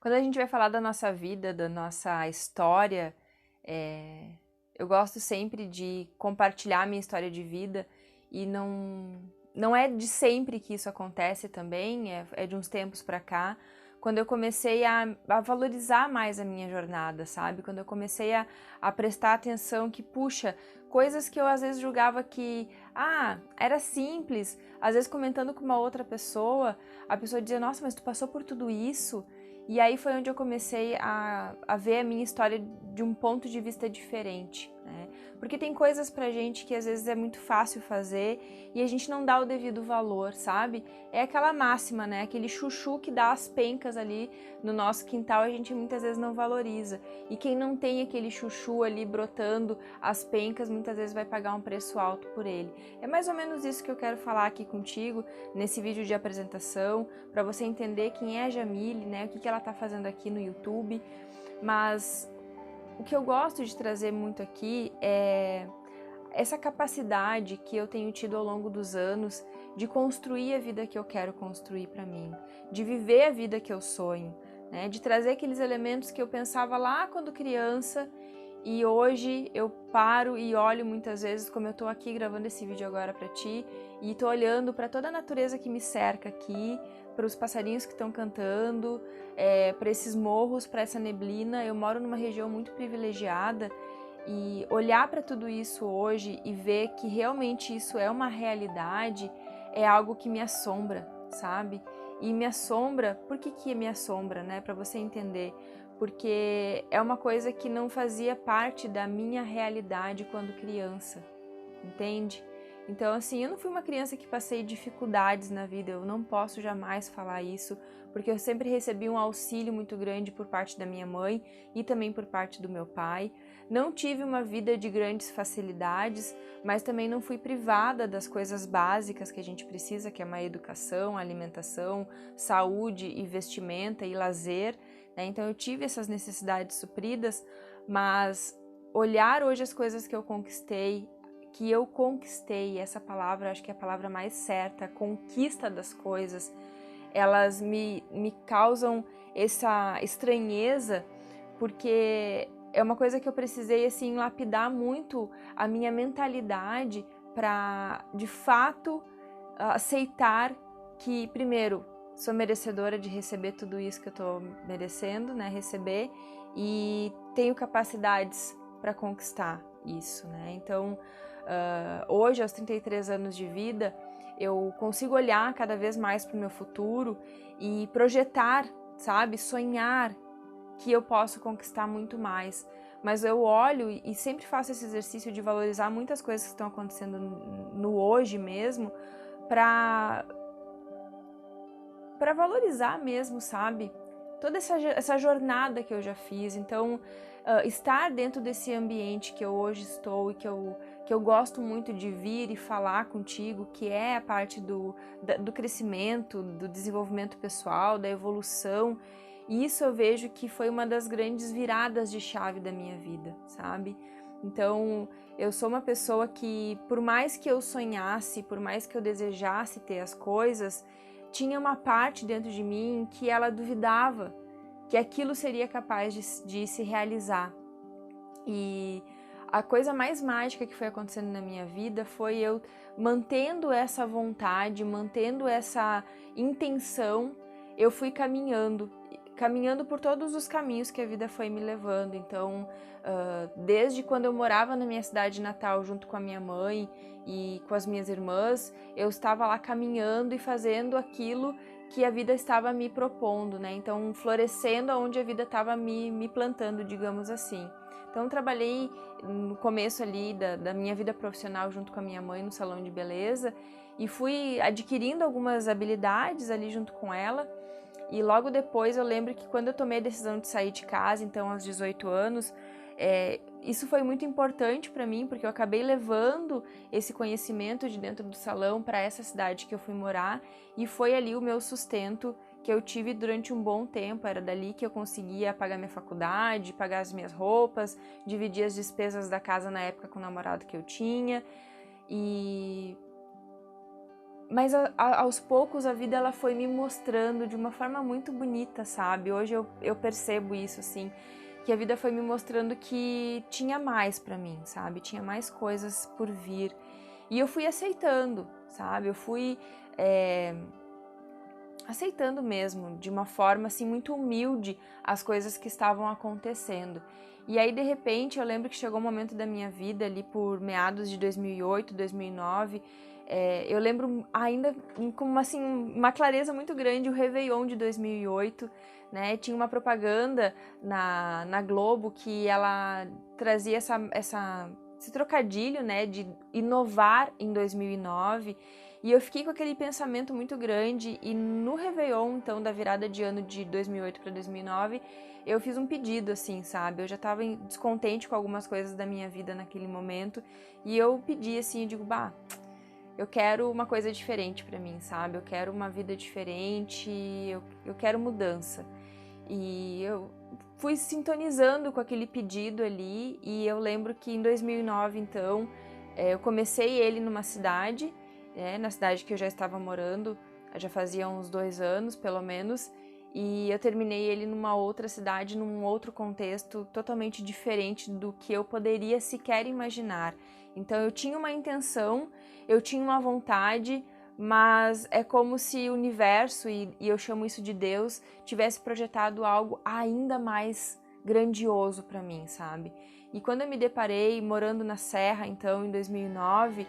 Quando a gente vai falar da nossa vida, da nossa história, eu gosto sempre de compartilhar a minha história de vida e não é de sempre que isso acontece também, é de uns tempos pra cá, quando eu comecei a valorizar mais a minha jornada, sabe? Quando eu comecei a prestar atenção que, puxa, coisas que eu às vezes julgava que, era simples, às vezes comentando com uma outra pessoa, a pessoa dizia, nossa, mas tu passou por tudo isso? E aí foi onde eu comecei a ver a minha história de um ponto de vista diferente, né? Porque tem coisas pra gente que às vezes é muito fácil fazer e a gente não dá o devido valor, sabe? É aquela máxima, né? Aquele chuchu que dá as pencas ali no nosso quintal, a gente muitas vezes não valoriza. E quem não tem aquele chuchu ali brotando as pencas, muitas vezes vai pagar um preço alto por ele. É mais ou menos isso que eu quero falar aqui contigo nesse vídeo de apresentação, para você entender quem é a Jamile, né? O que ela tá fazendo aqui no YouTube. Mas o que eu gosto de trazer muito aqui é essa capacidade que eu tenho tido ao longo dos anos de construir a vida que eu quero construir para mim, de viver a vida que eu sonho, né? De trazer aqueles elementos que eu pensava lá quando criança e hoje eu paro e olho muitas vezes, como eu tô aqui gravando esse vídeo agora para ti, e tô olhando para toda a natureza que me cerca aqui, para os passarinhos que estão cantando, para esses morros, para essa neblina. Eu moro numa região muito privilegiada e olhar para tudo isso hoje e ver que realmente isso é uma realidade é algo que me assombra, sabe? E me assombra, por que me assombra, né? Para você entender. Porque é uma coisa que não fazia parte da minha realidade quando criança, entende? Então, assim, eu não fui uma criança que passei dificuldades na vida, eu não posso jamais falar isso, porque eu sempre recebi um auxílio muito grande por parte da minha mãe e também por parte do meu pai. Não tive uma vida de grandes facilidades, mas também não fui privada das coisas básicas que a gente precisa, que é uma educação, alimentação, saúde e vestimenta e lazer, né? Então eu tive essas necessidades supridas, mas olhar hoje as coisas que eu conquistei, essa palavra, acho que é a palavra mais certa, a conquista das coisas, elas me causam essa estranheza, porque é uma coisa que eu precisei, assim, lapidar muito a minha mentalidade para, de fato, aceitar que, primeiro, sou merecedora de receber tudo isso que eu tô merecendo, né, receber, e tenho capacidades para conquistar isso, né, então, hoje, aos 33 anos de vida, eu consigo olhar cada vez mais para o meu futuro e projetar, sabe, sonhar que eu posso conquistar muito mais. Mas eu olho e sempre faço esse exercício de valorizar muitas coisas que estão acontecendo no hoje mesmo, para valorizar mesmo, sabe? Toda essa jornada que eu já fiz. Então, estar dentro desse ambiente que eu hoje estou e que eu gosto muito de vir e falar contigo, que é a parte do crescimento, do desenvolvimento pessoal, da evolução, isso eu vejo que foi uma das grandes viradas de chave da minha vida, sabe? Então, eu sou uma pessoa que, por mais que eu sonhasse, por mais que eu desejasse ter as coisas, tinha uma parte dentro de mim que ela duvidava que aquilo seria capaz de se realizar. E a coisa mais mágica que foi acontecendo na minha vida foi eu mantendo essa vontade, mantendo essa intenção, eu fui caminhando por todos os caminhos que a vida foi me levando. Então, desde quando eu morava na minha cidade natal junto com a minha mãe e com as minhas irmãs, eu estava lá caminhando e fazendo aquilo que a vida estava me propondo, né? Então, florescendo aonde a vida estava me plantando, digamos assim. Então, eu trabalhei no começo ali da minha vida profissional junto com a minha mãe no salão de beleza e fui adquirindo algumas habilidades ali junto com ela. E logo depois eu lembro que quando eu tomei a decisão de sair de casa, então aos 18 anos, isso foi muito importante para mim, porque eu acabei levando esse conhecimento de dentro do salão para essa cidade que eu fui morar, e foi ali o meu sustento que eu tive durante um bom tempo. Era dali que eu conseguia pagar minha faculdade, pagar as minhas roupas, dividir as despesas da casa na época com o namorado que eu tinha. Mas aos poucos a vida ela foi me mostrando de uma forma muito bonita, sabe? Hoje eu percebo isso, assim, que a vida foi me mostrando que tinha mais pra mim, sabe? Tinha mais coisas por vir. E eu fui aceitando, sabe? Eu fui aceitando mesmo, de uma forma assim muito humilde, as coisas que estavam acontecendo. E aí, de repente, eu lembro que chegou um momento da minha vida ali por meados de 2008, 2009, eu lembro ainda com assim, uma clareza muito grande o Réveillon de 2008, né? Tinha uma propaganda na Globo que ela trazia esse trocadilho, né, de inovar em 2009, e eu fiquei com aquele pensamento muito grande, e no Réveillon, então, da virada de ano de 2008 para 2009, eu fiz um pedido, assim, sabe? Eu já estava descontente com algumas coisas da minha vida naquele momento, e eu pedi, assim, eu digo, eu quero uma coisa diferente para mim, sabe? Eu quero uma vida diferente, eu quero mudança. E eu fui sintonizando com aquele pedido ali, e eu lembro que em 2009, então, eu comecei ele numa cidade, na cidade que eu já estava morando, já fazia uns 2 anos, pelo menos, e eu terminei ele numa outra cidade, num outro contexto totalmente diferente do que eu poderia sequer imaginar. Então eu tinha uma intenção, eu tinha uma vontade, mas é como se o universo, e eu chamo isso de Deus, tivesse projetado algo ainda mais grandioso para mim, sabe? E quando eu me deparei morando na Serra, então, em 2009,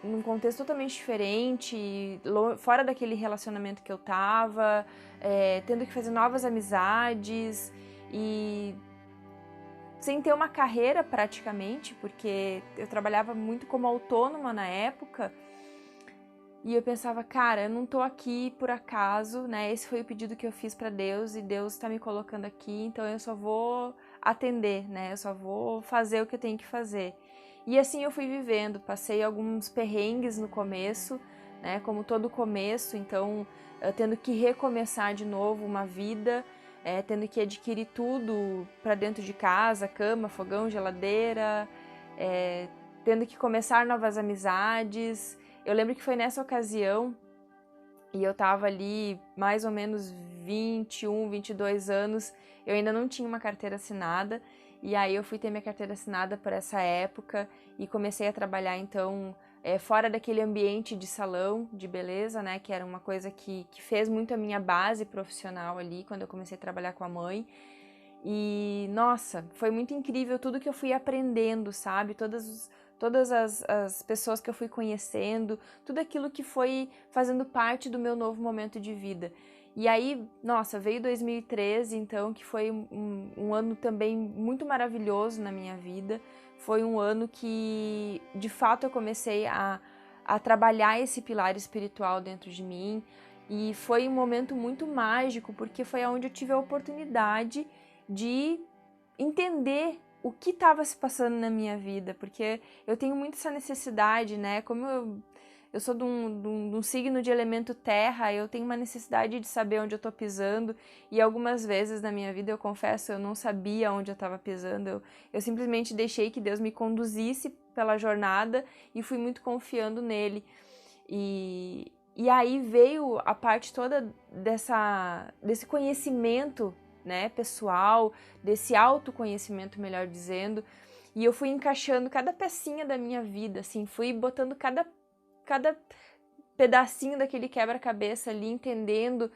num contexto totalmente diferente, fora daquele relacionamento que eu tava, tendo que fazer novas amizades e sem ter uma carreira praticamente, porque eu trabalhava muito como autônoma na época, e eu pensava, cara, eu não tô aqui por acaso, né? Esse foi o pedido que eu fiz para Deus e Deus tá me colocando aqui, então eu só vou atender, né? Eu só vou fazer o que eu tenho que fazer. E assim eu fui vivendo, passei alguns perrengues no começo, né? Como todo começo, então tendo que recomeçar de novo uma vida, tendo que adquirir tudo para dentro de casa, cama, fogão, geladeira, tendo que começar novas amizades. Eu lembro que foi nessa ocasião, e eu tava ali mais ou menos 21, 22 anos, eu ainda não tinha uma carteira assinada, e aí eu fui ter minha carteira assinada por essa época e comecei a trabalhar então fora daquele ambiente de salão de beleza, né, que era uma coisa que fez muito a minha base profissional ali, quando eu comecei a trabalhar com a mãe. E, nossa, foi muito incrível tudo que eu fui aprendendo, sabe? Todas as pessoas que eu fui conhecendo, tudo aquilo que foi fazendo parte do meu novo momento de vida. E aí, nossa, veio 2013, então, que foi um ano também muito maravilhoso na minha vida. Foi um ano que, de fato, eu comecei a trabalhar esse pilar espiritual dentro de mim. E foi um momento muito mágico, porque foi onde eu tive a oportunidade de entender o que estava se passando na minha vida, porque eu tenho muito essa necessidade, né? Como eu sou de um signo de elemento terra, eu tenho uma necessidade de saber onde eu tô pisando, e algumas vezes na minha vida, eu confesso, eu não sabia onde eu estava pisando, eu simplesmente deixei que Deus me conduzisse pela jornada e fui muito confiando nele. E aí veio a parte toda desse conhecimento, né, pessoal, desse autoconhecimento, melhor dizendo, e eu fui encaixando cada pecinha da minha vida, assim, fui botando cada pedacinho daquele quebra-cabeça ali, entendendo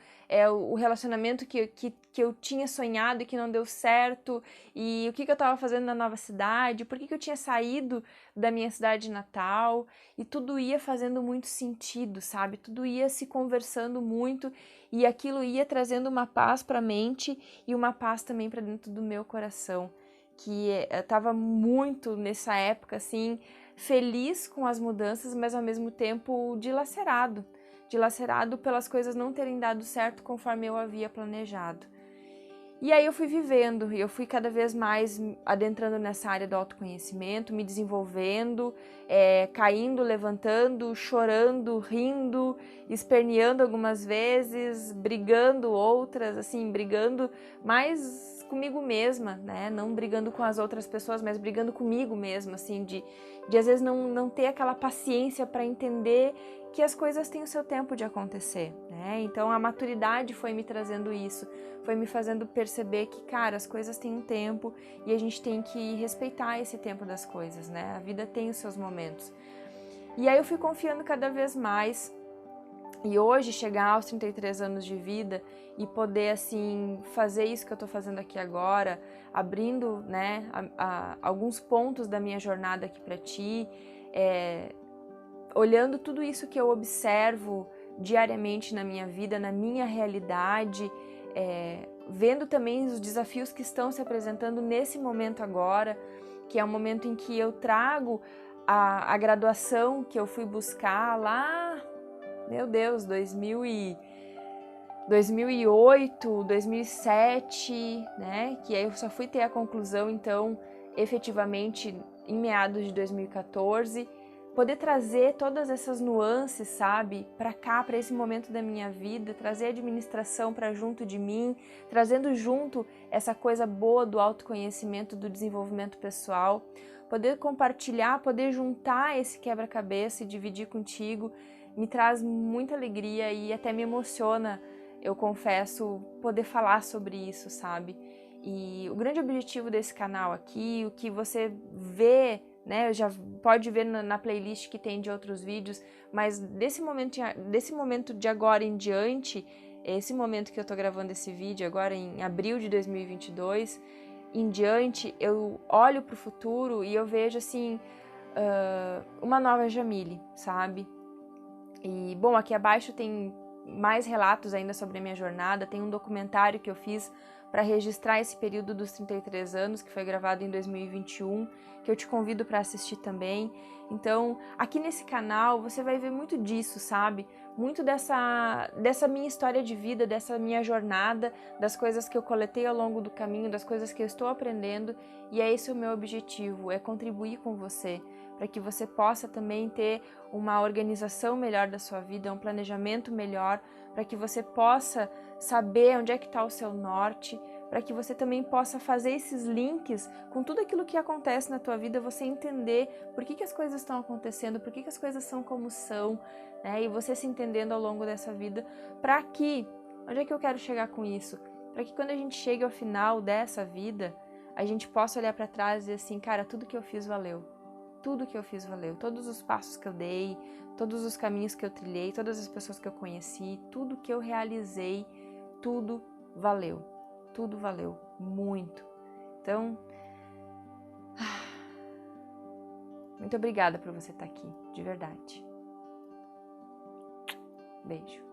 o relacionamento que eu tinha sonhado e que não deu certo, e o que eu estava fazendo na nova cidade, por que eu tinha saído da minha cidade natal, e tudo ia fazendo muito sentido, sabe? Tudo ia se conversando muito, e aquilo ia trazendo uma paz para a mente e uma paz também para dentro do meu coração, que eu estava muito nessa época, assim, feliz com as mudanças, mas ao mesmo tempo dilacerado pelas coisas não terem dado certo conforme eu havia planejado. E aí eu fui vivendo, e eu fui cada vez mais adentrando nessa área do autoconhecimento, me desenvolvendo, caindo, levantando, chorando, rindo, esperneando algumas vezes, brigando outras, assim, brigando mais comigo mesma, né? Não brigando com as outras pessoas, mas brigando comigo mesma, assim, de às vezes não ter aquela paciência para entender que as coisas têm o seu tempo de acontecer, né? Então a maturidade foi me trazendo isso, foi me fazendo perceber que, cara, as coisas têm um tempo e a gente tem que respeitar esse tempo das coisas, né? A vida tem os seus momentos. E aí eu fui confiando cada vez mais. E hoje, chegar aos 33 anos de vida e poder, assim, fazer isso que eu tô fazendo aqui agora, abrindo, né, alguns pontos da minha jornada aqui pra ti, olhando tudo isso que eu observo diariamente na minha vida, na minha realidade, vendo também os desafios que estão se apresentando nesse momento agora, que é um momento em que eu trago a graduação que eu fui buscar lá, meu Deus, 2008, 2007, né? Que aí eu só fui ter a conclusão, então, efetivamente, em meados de 2014. Poder trazer todas essas nuances, sabe, para cá, para esse momento da minha vida, trazer a administração para junto de mim, trazendo junto essa coisa boa do autoconhecimento, do desenvolvimento pessoal, poder compartilhar, poder juntar esse quebra-cabeça e dividir contigo, me traz muita alegria e até me emociona, eu confesso, poder falar sobre isso, sabe? E o grande objetivo desse canal aqui, o que você vê, né, já pode ver na playlist que tem de outros vídeos, mas desse momento de agora em diante, esse momento que eu tô gravando esse vídeo, agora em abril de 2022, em diante, eu olho pro futuro e eu vejo, assim, uma nova Jamile, sabe? E, bom, aqui abaixo tem mais relatos ainda sobre a minha jornada, tem um documentário que eu fiz para registrar esse período dos 33 anos, que foi gravado em 2021, que eu te convido para assistir também. Então, aqui nesse canal você vai ver muito disso, sabe? Muito dessa minha história de vida, dessa minha jornada, das coisas que eu coletei ao longo do caminho, das coisas que eu estou aprendendo, e é esse o meu objetivo, é contribuir com você, para que você possa também ter uma organização melhor da sua vida, um planejamento melhor, para que você possa saber onde é que está o seu norte, para que você também possa fazer esses links com tudo aquilo que acontece na tua vida, você entender por que as coisas estão acontecendo, por que as coisas são como são, né? E você se entendendo ao longo dessa vida, para que, onde é que eu quero chegar com isso? Para que quando a gente chegue ao final dessa vida, a gente possa olhar para trás e dizer assim, cara, tudo que eu fiz valeu. Tudo que eu fiz valeu, todos os passos que eu dei, todos os caminhos que eu trilhei, todas as pessoas que eu conheci, tudo que eu realizei, tudo valeu muito. Então, muito obrigada por você estar aqui, de verdade. Beijo.